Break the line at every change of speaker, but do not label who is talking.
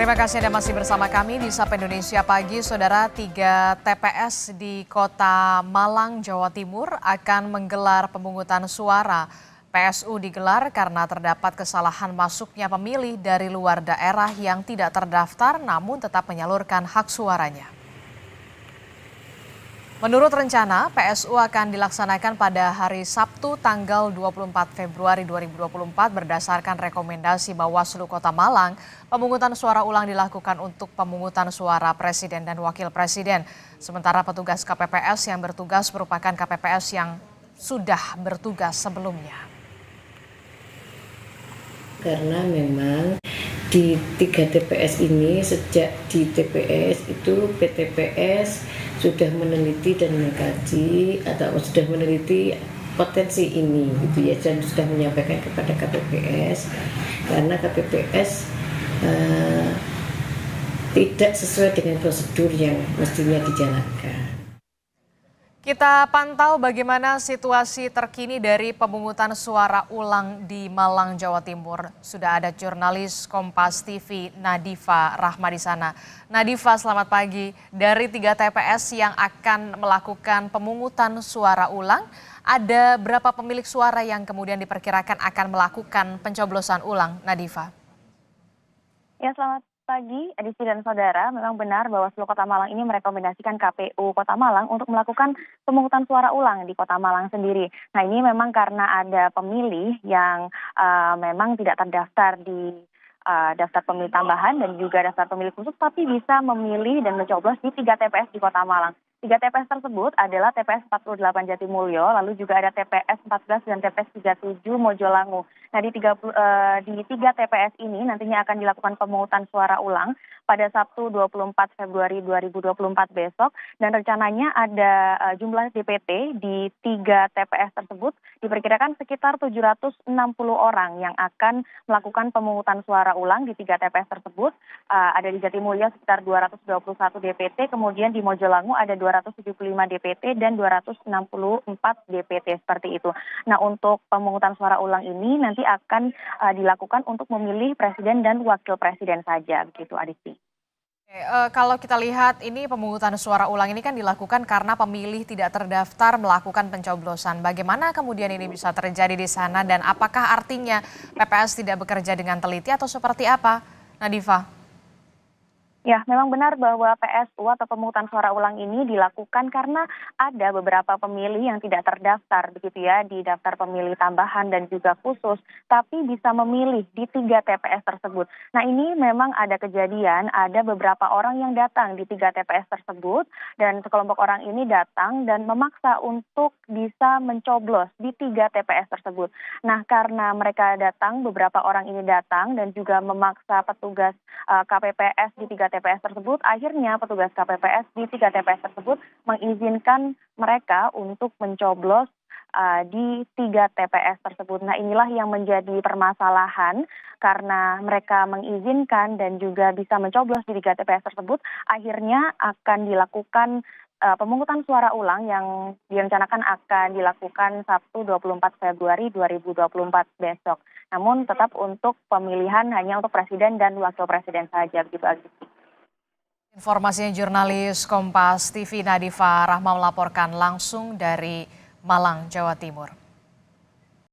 Terima kasih Anda masih bersama kami di Sapa Indonesia Pagi. Saudara, 3 TPS di Kota Malang, Jawa Timur akan menggelar pemungutan suara. PSU digelar karena terdapat kesalahan masuknya pemilih dari luar daerah yang tidak terdaftar namun tetap menyalurkan hak suaranya. Menurut rencana, PSU akan dilaksanakan pada hari Sabtu tanggal 24 Februari 2024 berdasarkan rekomendasi Bawaslu Kota Malang. Pemungutan suara ulang dilakukan untuk pemungutan suara Presiden dan Wakil Presiden. Sementara petugas KPPS yang bertugas merupakan KPPS yang sudah bertugas sebelumnya.
Karena memang di 3 TPS ini sejak di TPS itu PTPS sudah meneliti dan mengkaji atau sudah meneliti potensi ini gitu ya, dan sudah menyampaikan kepada KPPS karena KPPS tidak sesuai dengan prosedur yang mestinya dijalankan.
Kita pantau bagaimana situasi terkini dari pemungutan suara ulang di Malang, Jawa Timur. Sudah ada jurnalis Kompas TV Nadifa Rahma di sana. Nadifa, selamat pagi. Dari 3 TPS yang akan melakukan pemungutan suara ulang, ada berapa pemilik suara yang kemudian diperkirakan akan melakukan pencoblosan ulang, Nadifa?
Ya, selamat pagi, Adisti dan saudara. Memang benar Bawaslu Kota Malang ini merekomendasikan KPU Kota Malang untuk melakukan pemungutan suara ulang di Kota Malang sendiri. Nah, ini memang karena ada pemilih yang memang tidak terdaftar di daftar pemilih tambahan dan juga daftar pemilih khusus, tapi bisa memilih dan mencoblos di 3 TPS di Kota Malang. 3 TPS tersebut adalah TPS 48 Jatimulyo, lalu juga ada TPS 14 dan TPS 37 Mojolangu. Nah, di 3 TPS ini nantinya akan dilakukan pemungutan suara ulang pada Sabtu 24 Februari 2024 besok, dan rencananya ada jumlah DPT di 3 TPS tersebut diperkirakan sekitar 760 orang yang akan melakukan pemungutan suara ulang di 3 TPS tersebut. Ada di Jatimulyo sekitar 221 DPT, kemudian di Mojolangu ada 275 DPT dan 264 DPT seperti itu. Nah, untuk pemungutan suara ulang ini nanti akan dilakukan untuk memilih presiden dan wakil presiden saja, begitu Adisti.
Kalau kita lihat ini pemungutan suara ulang ini kan dilakukan karena pemilih tidak terdaftar melakukan pencoblosan. Bagaimana kemudian ini bisa terjadi di sana dan apakah artinya PPS tidak bekerja dengan teliti atau seperti apa, Nadifa?
Ya, memang benar bahwa PSU atau pemungutan suara ulang ini dilakukan karena ada beberapa pemilih yang tidak terdaftar begitu ya di daftar pemilih tambahan dan juga khusus, tapi bisa memilih di 3 TPS tersebut. Nah, ini memang ada kejadian, ada beberapa orang yang datang di 3 TPS tersebut dan sekelompok orang ini datang dan memaksa untuk bisa mencoblos di 3 TPS tersebut. Nah, karena mereka datang, beberapa orang ini datang dan juga memaksa petugas KPPS di 3 TPS tersebut, akhirnya petugas KPPS di 3 TPS tersebut mengizinkan mereka untuk mencoblos di 3 TPS tersebut. Nah, inilah yang menjadi permasalahan karena mereka mengizinkan dan juga bisa mencoblos di 3 TPS tersebut, akhirnya akan dilakukan pemungutan suara ulang yang direncanakan akan dilakukan Sabtu 24 Februari 2024 besok. Namun tetap untuk pemilihan hanya untuk presiden dan wakil presiden saja, begitu Agustin.
Informasinya jurnalis Kompas TV Nadifa Rahma melaporkan langsung dari Malang, Jawa Timur.